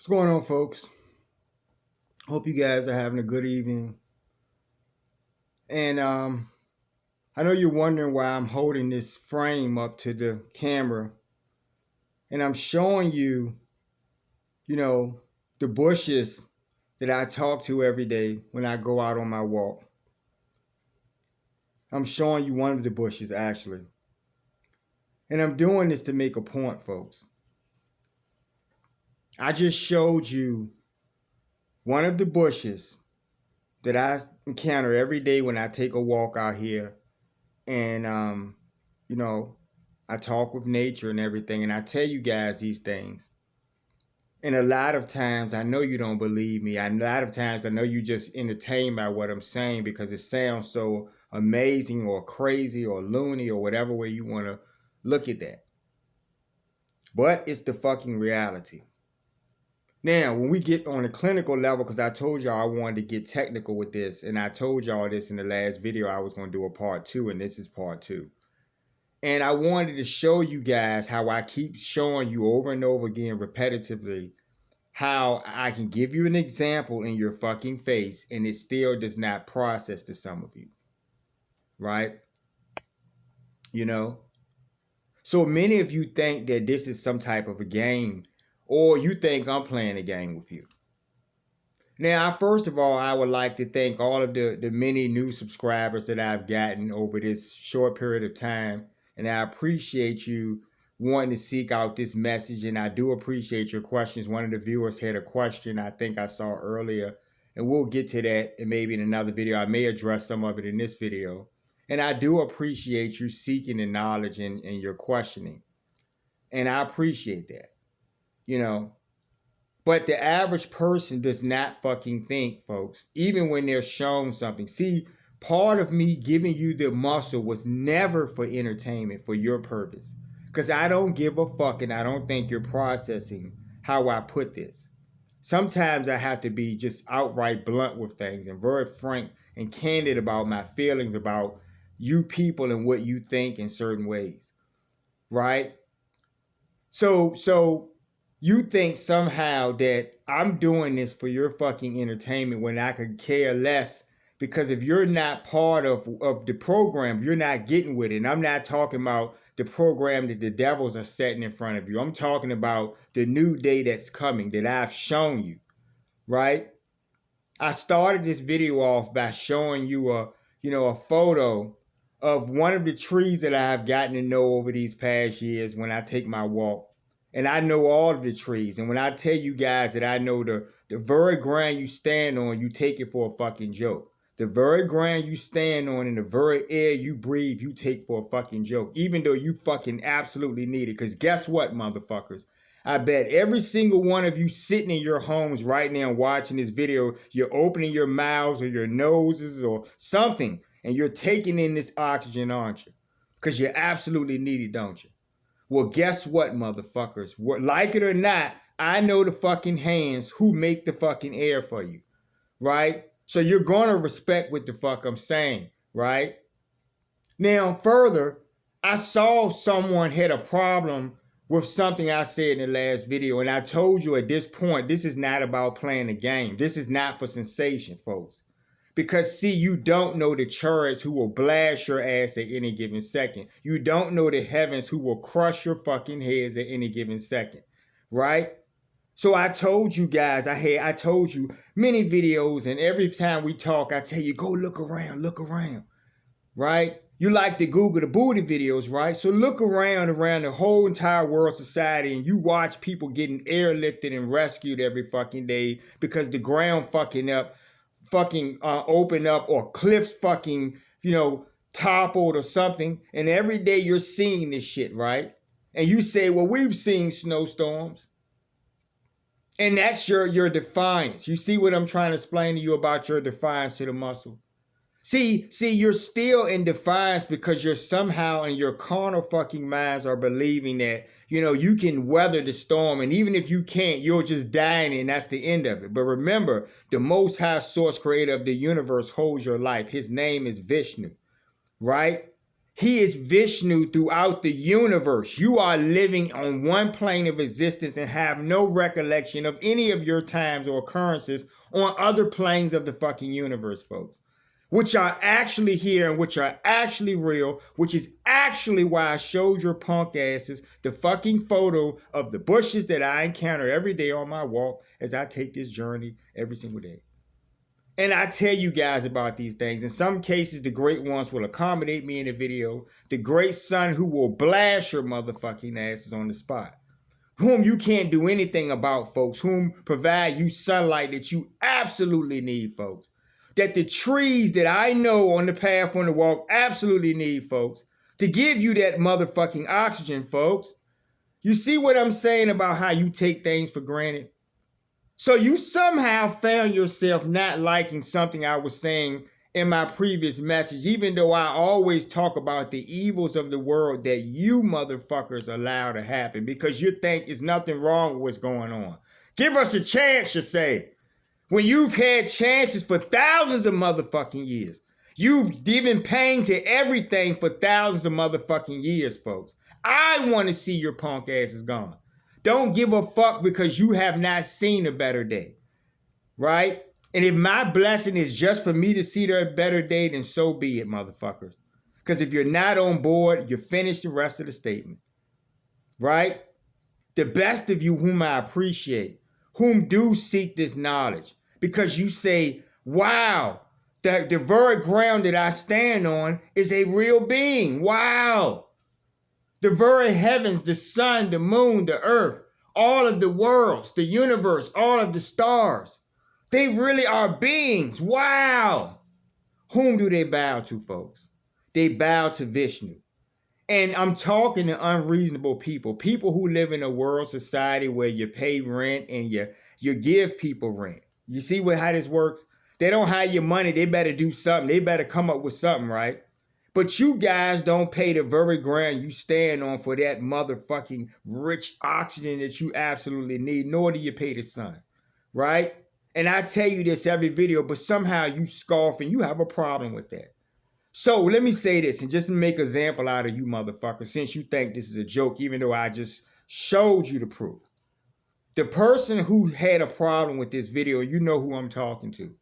What's going on, folks? Hope you guys are having a good evening. And I know you're wondering why I'm holding this frame up to the camera, and I'm showing you, the bushes that I talk to every day when I go out on my walk. I'm showing you one of the bushes actually, and I'm doing this to make a point, folks. I just showed you one of the bushes that I encounter every day when I take a walk out here. And you know, I talk with nature and everything, and I tell you guys these things. And a lot of times I know you don't believe me. And a lot of times I know you just entertained by what I'm saying because it sounds so amazing or crazy or loony or whatever way you want to look at that. But it's the fucking reality. Now, when we get on a clinical level, because I told y'all I wanted to get technical with this, and I told y'all this in the last video, I was going to do a part 2, and this is part 2. And I wanted to show you guys how I keep showing you over and over again repetitively how I can give you an example in your fucking face and it still does not process to some of you. Right? You know? So many of you think that this is some type of a game, or you think I'm playing a game with you. Now, first of all, I would like to thank all of the many new subscribers that I've gotten over this short period of time. And I appreciate you wanting to seek out this message. And I do appreciate your questions. One of the viewers had a question I think I saw earlier. And we'll get to that and maybe in another video. I may address some of it in this video. And I do appreciate you seeking the knowledge and your questioning. And I appreciate that. You know. But the average person does not fucking think, folks, even when they're shown something. See, part of me giving you the muscle was never for entertainment, for your purpose. Because I don't give a fuck and I don't think you're processing how I put this. Sometimes I have to be just outright blunt with things and very frank and candid about my feelings about you people and what you think in certain ways. Right? So you think somehow that I'm doing this for your fucking entertainment when I could care less, because if you're not part of the program, you're not getting with it. And I'm not talking about the program that the devils are setting in front of you. I'm talking about the new day that's coming that I've shown you, right? I started this video off by showing you a photo of one of the trees that I've gotten to know over these past years when I take my walk. And I know all of the trees. And when I tell you guys that I know the very ground you stand on, you take it for a fucking joke. The very ground you stand on and the very air you breathe, you take for a fucking joke. Even though you fucking absolutely need it. Because guess what, motherfuckers? I bet every single one of you sitting in your homes right now watching this video, you're opening your mouths or your noses or something, and you're taking in this oxygen, aren't you? Because you absolutely need it, don't you? Well, guess what, motherfuckers? Like it or not, I know the fucking hands who make the fucking air for you, right? So you're going to respect what the fuck I'm saying, right? Now, further, I saw someone had a problem with something I said in the last video, and I told you at this point, this is not about playing a game. This is not for sensation, folks. Because, see, you don't know the chariots who will blast your ass at any given second. You don't know the heavens who will crush your fucking heads at any given second, right? So I told you guys, I told you many videos, and every time we talk, I tell you, go look around, right? You like to Google the booty videos, right? So look around the whole entire world society and you watch people getting airlifted and rescued every fucking day because the ground fucking open up or cliffs fucking, toppled or something. And every day you're seeing this shit, right? And you say, well, we've seen snowstorms. And that's your defiance. You see what I'm trying to explain to you about your defiance to the muscle? See, you're still in defiance because you're somehow in your carnal fucking minds are believing that, you can weather the storm. And even if you can't, you'll just die in it, and that's the end of it. But remember, the most high source creator of the universe holds your life. His name is Vishnu, right? He is Vishnu throughout the universe. You are living on one plane of existence and have no recollection of any of your times or occurrences on other planes of the fucking universe, folks, which are actually here and which are actually real, which is actually why I showed your punk asses the fucking photo of the bushes that I encounter every day on my walk as I take this journey every single day. And I tell you guys about these things. In some cases, the great ones will accommodate me in the video. The great son who will blast your motherfucking asses on the spot. Whom you can't do anything about, folks. Whom provide you sunlight that you absolutely need, folks. That the trees that I know on the path on the walk absolutely need, folks. To give you that motherfucking oxygen, folks. You see what I'm saying about how you take things for granted? So you somehow found yourself not liking something I was saying in my previous message, even though I always talk about the evils of the world that you motherfuckers allow to happen because you think there's nothing wrong with what's going on. Give us a chance, you say. When you've had chances for thousands of motherfucking years. You've given pain to everything for thousands of motherfucking years, folks. I want to see your punk asses gone. Don't give a fuck because you have not seen a better day, right? And if my blessing is just for me to see their better day, then so be it, motherfuckers. Because if you're not on board, you finish the rest of the statement, right? The best of you whom I appreciate, whom do seek this knowledge, because you say, wow, the very ground that I stand on is a real being. Wow. The very heavens, the sun, the moon, the earth, all of the worlds, the universe, all of the stars, they really are beings. Wow. Whom do they bow to, folks? They bow to Vishnu. And I'm talking to unreasonable people, people who live in a world society where you pay rent and you give people rent. You see how this works? They don't have your money. They better do something. They better come up with something, right? But you guys don't pay the very ground you stand on for that motherfucking rich oxygen that you absolutely need, nor do you pay the sun, right? And I tell you this every video, but somehow you scoff and you have a problem with that. So let me say this, and just to make an example out of you motherfuckers, since you think this is a joke, even though I just showed you the proof. The person who had a problem with this video, you know who I'm talking to,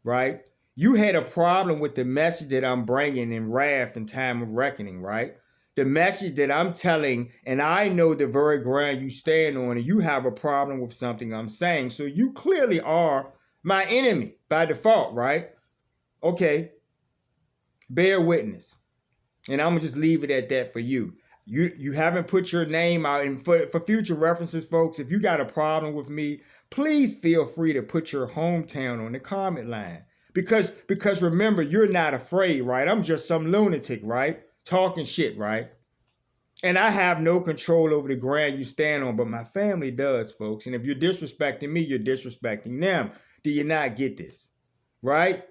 right? You had a problem with the message that I'm bringing in wrath and time of reckoning, right? The message that I'm telling, and I know the very ground you stand on, and you have a problem with something I'm saying. So you clearly are my enemy by default, right? Okay, bear witness. And I'm going to just leave it at that for you. You haven't put your name out. And for future references, folks, if you got a problem with me, please feel free to put your hometown on the comment line. Because remember, you're not afraid, right? I'm just some lunatic, right? Talking shit, right? And I have no control over the ground you stand on, but my family does, folks. And if you're disrespecting me, you're disrespecting them. Do you not get this? Right?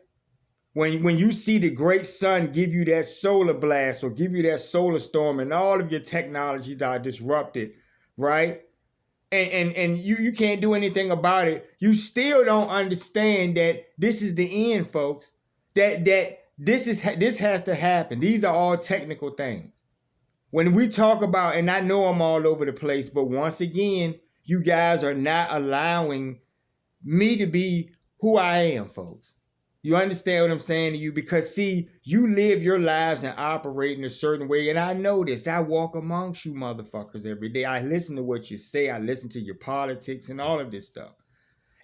When you see the great sun give you that solar blast or give you that solar storm and all of your technologies are disrupted, right? And you can't do anything about it. You still don't understand that this is the end, folks. That this has to happen. These are all technical things. When we talk about, and I know I'm all over the place, but once again, you guys are not allowing me to be who I am, folks. You understand what I'm saying to you? Because see, you live your lives and operate in a certain way. And I know this. I walk amongst you motherfuckers every day. I listen to what you say. I listen to your politics and all of this stuff.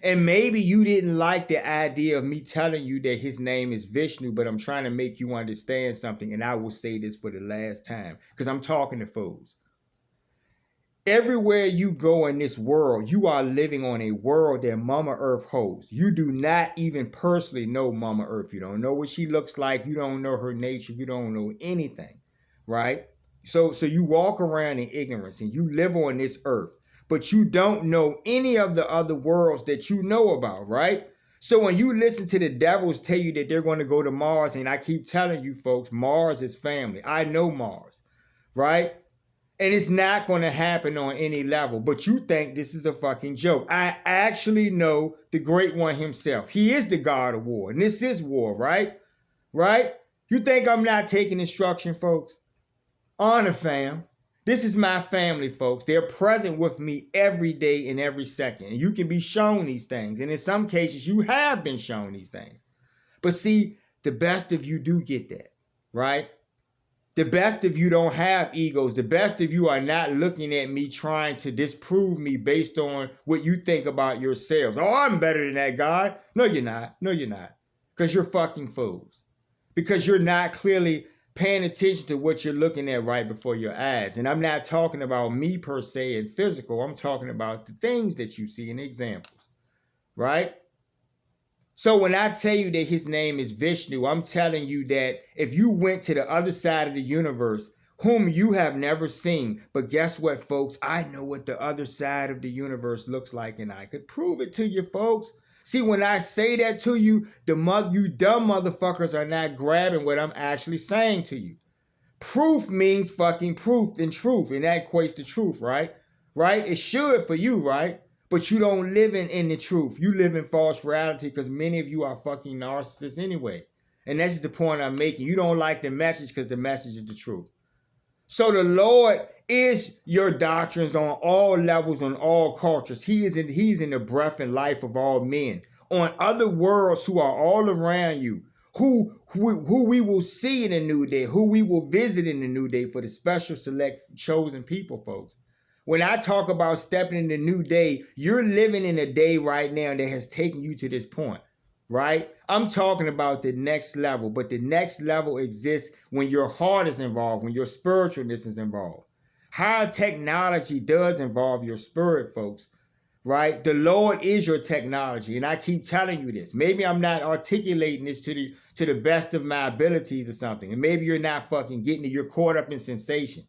And maybe you didn't like the idea of me telling you that his name is Vishnu, but I'm trying to make you understand something. And I will say this for the last time, because I'm talking to fools. Everywhere you go in this world, you are living on a world that Mama Earth holds. You do not even personally know Mama Earth. You don't know what she looks like. You don't know her nature. You don't know anything, right? So you walk around in ignorance and you live on this earth, but you don't know any of the other worlds that you know about, right? So when you listen to the devils tell you that they're going to go to Mars, and I keep telling you folks, Mars is family. I know Mars, right? And it's not going to happen on any level. But you think this is a fucking joke. I actually know the great one himself. He is the God of war. And this is war, right? Right? You think I'm not taking instruction, folks? Honor, fam. This is my family, folks. They're present with me every day and every second. And you can be shown these things. And in some cases, you have been shown these things. But see, the best of you do get that, right? The best of you don't have egos. The best of you are not looking at me trying to disprove me based on what you think about yourselves. Oh, I'm better than that God. No, you're not. No, you're not. Because you're fucking fools. Because you're not clearly paying attention to what you're looking at right before your eyes. And I'm not talking about me per se and physical. I'm talking about the things that you see in examples, right? So when I tell you that his name is Vishnu, I'm telling you that if you went to the other side of the universe, whom you have never seen, but guess what, folks? I know what the other side of the universe looks like, and I could prove it to you, folks. See, when I say that to you, you dumb motherfuckers are not grabbing what I'm actually saying to you. Proof means fucking proof and truth, and that equates to truth, right? Right? It should for you, right? But you don't live in the truth. You live in false reality because many of you are fucking narcissists anyway. And that's the point I'm making. You don't like the message because the message is the truth. So the Lord is your doctrines on all levels, on all cultures. He's in the breath and life of all men. On other worlds who are all around you, who we will see in the new day, who we will visit in the new day for the special select chosen people, folks. When I talk about stepping in the new day, you're living in a day right now that has taken you to this point, right? I'm talking about the next level, but the next level exists when your heart is involved, when your spiritualness is involved. Higher technology does involve your spirit, folks, right? The Lord is your technology, and I keep telling you this. Maybe I'm not articulating this to the best of my abilities or something, and maybe you're not fucking getting it. You're caught up in sensation,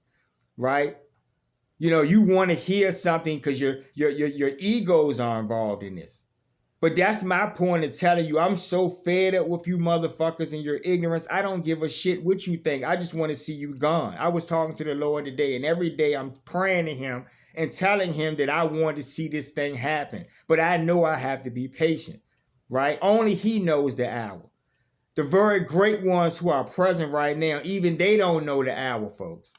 right? You know, you want to hear something because your egos are involved in this. But that's my point of telling you, I'm so fed up with you motherfuckers and your ignorance. I don't give a shit what you think. I just want to see you gone. I was talking to the Lord today, and every day I'm praying to him and telling him that I want to see this thing happen. But I know I have to be patient, right? Only he knows the hour. The very great ones who are present right now, even they don't know the hour, folks.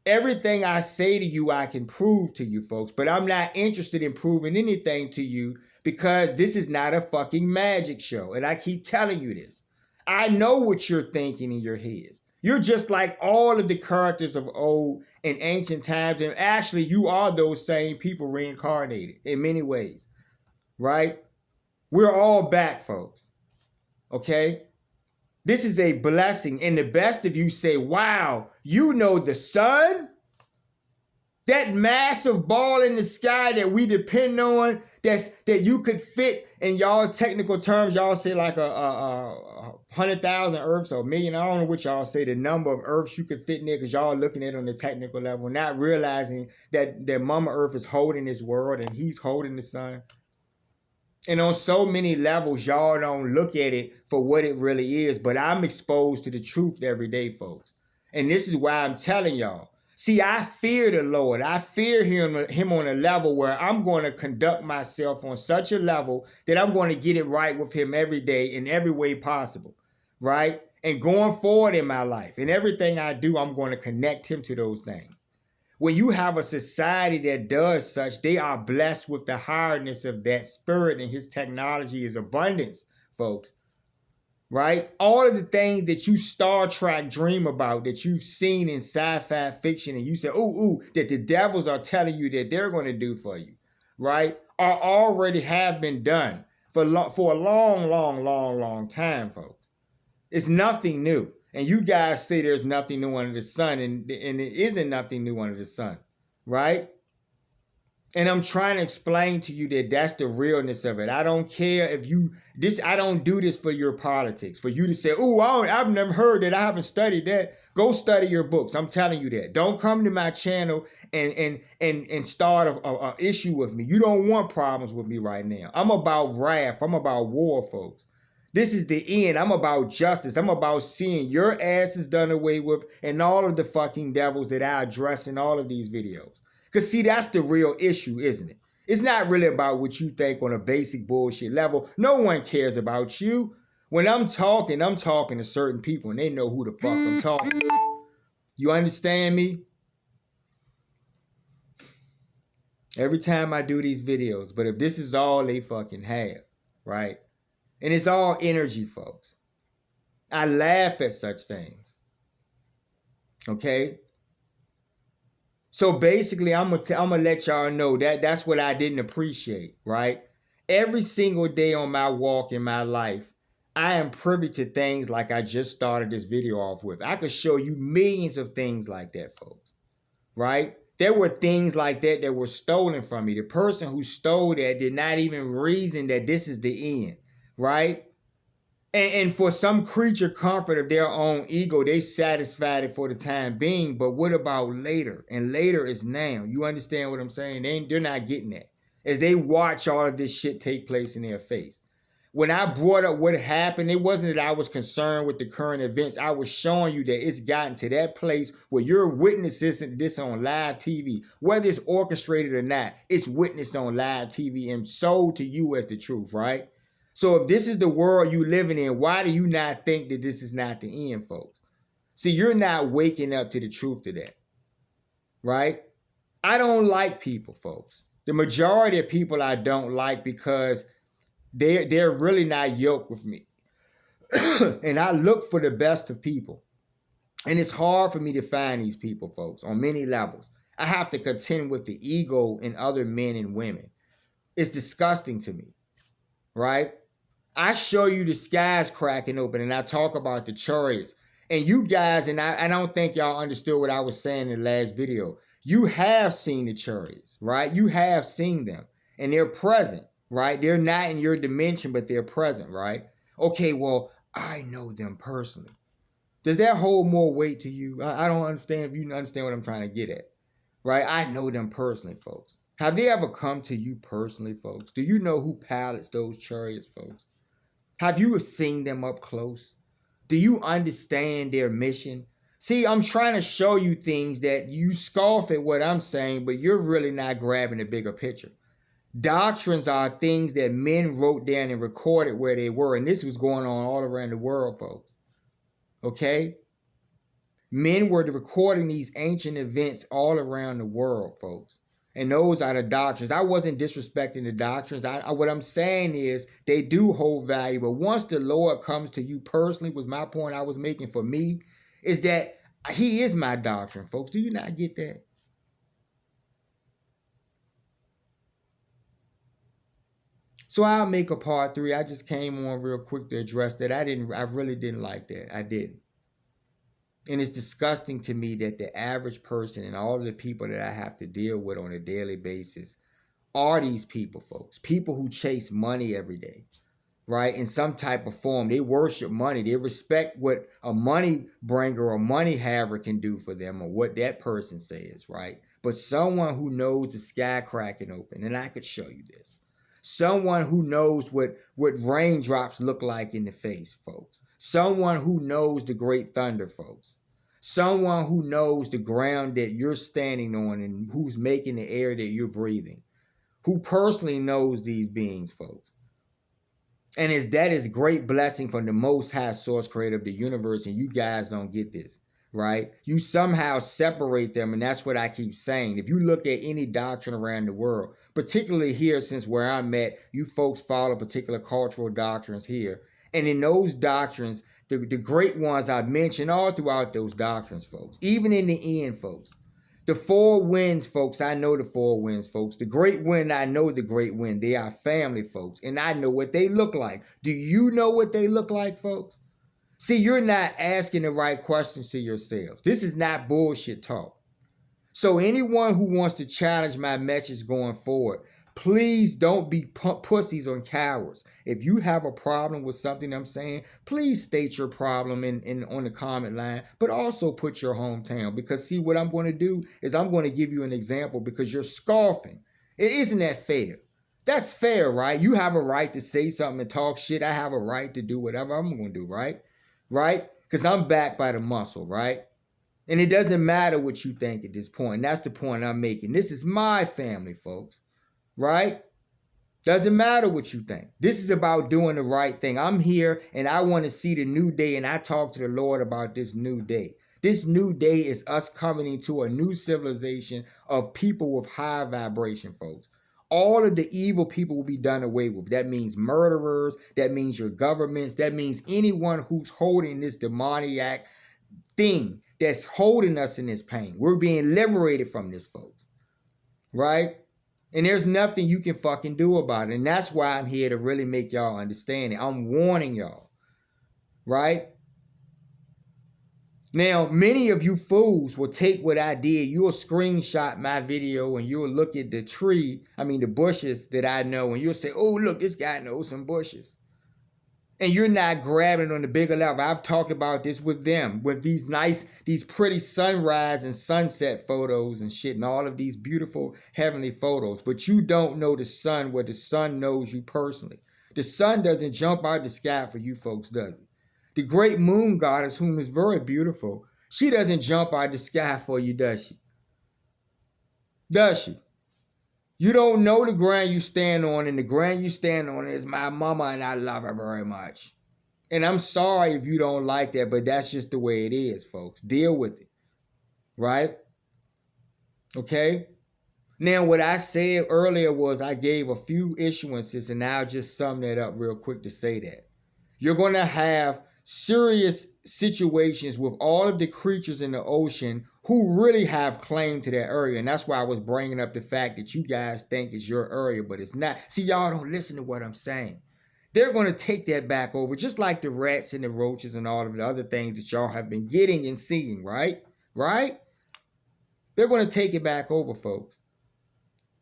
Everything I say to you, I can prove to you, folks, but I'm not interested in proving anything to you because this is not a fucking magic show. And I keep telling you this. I know what you're thinking in your heads. You're just like all of the characters of old in ancient times. And actually, you are those same people reincarnated in many ways, right? We're all back, folks. Okay? This is a blessing. And the best of you say, wow, you know the sun? That massive ball in the sky that we depend on, that you could fit in y'all technical terms, y'all say like a 100,000 Earths or a million. I don't know what y'all say, the number of Earths you could fit in there because y'all looking at it on the technical level, not realizing that Mama Earth is holding this world and he's holding the sun. And on so many levels, y'all don't look at it for what it really is. But I'm exposed to the truth every day, folks. And this is why I'm telling y'all. See, I fear the Lord. I fear him on a level where I'm going to conduct myself on such a level that I'm going to get it right with him every day in every way possible, right? And going forward in my life, and everything I do, I'm going to connect him to those things. When you have a society that does such, they are blessed with the highness of that spirit, and his technology is abundance, folks. Right? All of the things that you Star Trek dream about, that you've seen in sci-fi fiction, and you say, ooh, that the devils are telling you that they're going to do for you, right? Are already have been done for a long time, folks. It's nothing new. And you guys say there's nothing new under the sun, and it isn't nothing new under the sun, right? And I'm trying to explain to you that that's the realness of it. I don't care if I don't do this for your politics, for you to say, oh, I've never heard that, I haven't studied that. Go study your books. I'm telling you that. Don't come to my channel and start a issue with me. You don't want problems with me right now. I'm about wrath. I'm about war, folks. This is the end. I'm about justice. I'm about seeing your asses done away with and all of the fucking devils that I address in all of these videos. Because see, that's the real issue, isn't it? It's not really about what you think on a basic bullshit level. No one cares about you. When I'm talking to certain people and they know who the fuck I'm talking to. You understand me? Every time I do these videos, but if this is all they fucking have, right? And it's all energy, folks. I laugh at such things. Okay? So basically, I'm gonna let y'all know that that's what I didn't appreciate, right? Every single day on my walk in my life, I am privy to things like I just started this video off with. I could show you millions of things like that, folks, right? There were things like that that were stolen from me. The person who stole that did not even reason that this is the end, right? And for some creature comfort of their own ego, they satisfied it for the time being. But what about later? And later is now. You understand what I'm saying? They're not getting that. As they watch all of this shit take place in their face. When I brought up what happened, it wasn't that I was concerned with the current events. I was showing you that it's gotten to that place where you're witnessing this on live TV. Whether it's orchestrated or not, it's witnessed on live TV and sold to you as the truth, right? So if this is the world you living in, why do you not think that this is not the end, folks? See, you're not waking up to the truth of that, right? I don't like people, folks. The majority of people I don't like because they're really not yoked with me. And I look for the best of people. And it's hard for me to find these people, folks, on many levels. I have to contend with the ego in other men and women. It's disgusting to me, right? I show you the skies cracking open and I talk about the chariots. And you guys, and I don't think y'all understood what I was saying in the last video. You have seen the chariots, right? You have seen them and they're present, right? They're not in your dimension, but they're present, right? Okay, well, I know them personally. Does that hold more weight to you? I don't understand if you understand what I'm trying to get at, right? I know them personally, folks. Have they ever come to you personally, folks? Do you know who pilots those chariots, folks? Have you seen them up close? Do you understand their mission? See, I'm trying to show you things that you scoff at what I'm saying, but you're really not grabbing the bigger picture. Doctrines are things that men wrote down and recorded where they were, and this was going on all around the world, folks. Okay? Men were recording these ancient events all around the world, folks. And those are the doctrines. I wasn't disrespecting the doctrines. What I'm saying is they do hold value. But once the Lord comes to you personally, was my point I was making for me, is that he is my doctrine, folks. Do you not get that? So I'll make a part 3. I just came on real quick to address that. I really didn't like that. I didn't. And it's disgusting to me that the average person and all of the people that I have to deal with on a daily basis are these people, folks. People who chase money every day, right? In some type of form. They worship money. They respect what a money bringer or money haver can do for them or what that person says, right? But someone who knows the sky cracking open, and I could show you this. Someone who knows what raindrops look like in the face, folks. Someone who knows the great thunder, folks. Someone who knows the ground that you're standing on and who's making the air that you're breathing. Who personally knows these beings, folks. And that is great blessing from the most high source creator of the universe, and you guys don't get this, right? You somehow separate them, and that's what I keep saying. If you look at any doctrine around the world, particularly here, since where I'm at, you folks follow particular cultural doctrines here. And in those doctrines, the great ones I mentioned all throughout those doctrines, folks, even in the end, folks. The 4 winds, folks, I know the 4 winds, folks. The great wind, I know the great wind. They are family, folks, and I know what they look like. Do you know what they look like, folks? See, you're not asking the right questions to yourselves. This is not bullshit talk. So anyone who wants to challenge my message going forward, please don't be pussies or cowards. If you have a problem with something I'm saying, please state your problem in on the comment line, but also put your hometown. Because see, what I'm going to do is I'm going to give you an example because you're scoffing. Isn't that fair? That's fair, right? You have a right to say something and talk shit. I have a right to do whatever I'm going to do, right? Right? Because I'm backed by the muscle, right? And it doesn't matter what you think at this point. And that's the point I'm making. This is my family, folks. Right? Doesn't matter what you think. This is about doing the right thing. I'm here and I want to see the new day, and I talk to the Lord about this new day. This new day is us coming into a new civilization of people with high vibration, folks. All of the evil people will be done away with. That means murderers. That means your governments. That means anyone who's holding this demoniac thing that's holding us in this pain. We're being liberated from this, folks. Right? And there's nothing you can fucking do about it. And that's why I'm here to really make y'all understand it. I'm warning y'all. Right? Now, many of you fools will take what I did. You'll screenshot my video and you'll look at the bushes that I know, and you'll say, oh, look, this guy knows some bushes. And you're not grabbing on the bigger level. I've talked about this with them, with these pretty sunrise and sunset photos and shit, and all of these beautiful heavenly photos. But you don't know the sun where the sun knows you personally. The sun doesn't jump out the sky for you folks, does it? The great moon goddess, whom is very beautiful, she doesn't jump out the sky for you, does she? Does she? You don't know the ground you stand on, and the ground you stand on is my mama, and I love her very much. And I'm sorry if you don't like that, but that's just the way it is, folks. Deal with it. Right? Okay? Now, what I said earlier was I gave a few issuances, and I'll just sum that up real quick to say that. You're going to have serious situations with all of the creatures in the ocean who really have claim to that area. And that's why I was bringing up the fact that you guys think it's your area, but it's not. See, y'all don't listen to what I'm saying. They're going to take that back over, just like the rats and the roaches and all of the other things that y'all have been getting and seeing, right? Right? They're going to take it back over, folks.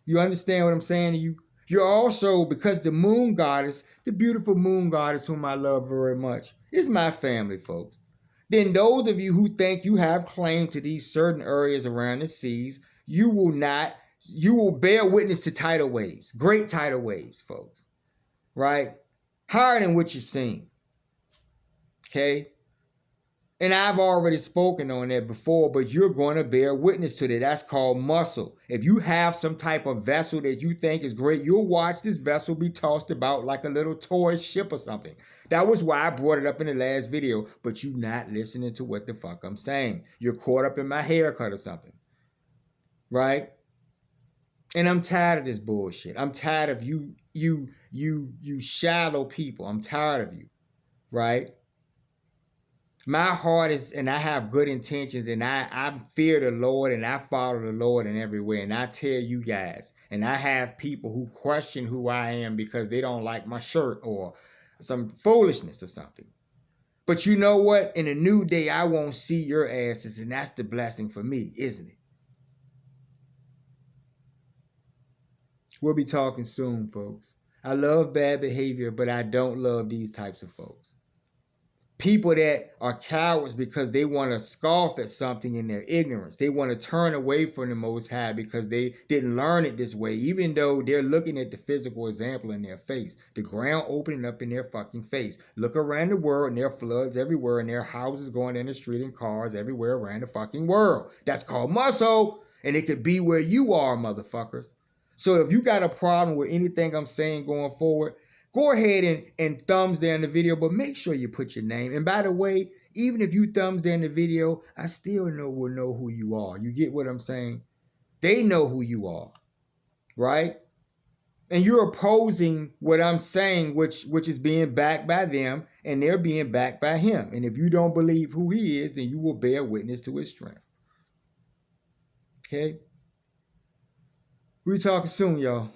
You understand what I'm saying to you? You're also, because the moon goddess, the beautiful moon goddess whom I love very much, is my family, folks. Then those of you who think you have claim to these certain areas around the seas, you will bear witness to tidal waves, great tidal waves, folks, right? Higher than what you've seen, okay? And I've already spoken on that before, but you're going to bear witness to that. That's called muscle. If you have some type of vessel that you think is great, you'll watch this vessel be tossed about like a little toy ship or something. That was why I brought it up in the last video, but you're not listening to what the fuck I'm saying. You're caught up in my haircut or something, right? And I'm tired of this bullshit. I'm tired of you shallow people. I'm tired of you, right? My heart is, and I have good intentions, and I fear the Lord, and I follow the Lord in every way. And I tell you guys, and I have people who question who I am because they don't like my shirt or some foolishness or something. But you know what? In a new day, I won't see your asses, and that's the blessing for me, isn't it? We'll be talking soon, folks. I love bad behavior, but I don't love these types of folks. People that are cowards because they want to scoff at something in their ignorance. They want to turn away from the Most High because they didn't learn it this way, even though they're looking at the physical example in their face. The ground opening up in their fucking face. Look around the world and there are floods everywhere and there are houses going in the street and cars everywhere around the fucking world. That's called muscle. And it could be where you are, motherfuckers. So if you got a problem with anything I'm saying going forward, go ahead and thumbs down the video, but make sure you put your name. And by the way, even if you thumbs down the video, I still will know who you are. You get what I'm saying? They know who you are, right? And you're opposing what I'm saying, which is being backed by them, and they're being backed by him. And if you don't believe who he is, then you will bear witness to his strength. Okay? We'll be talking soon, y'all.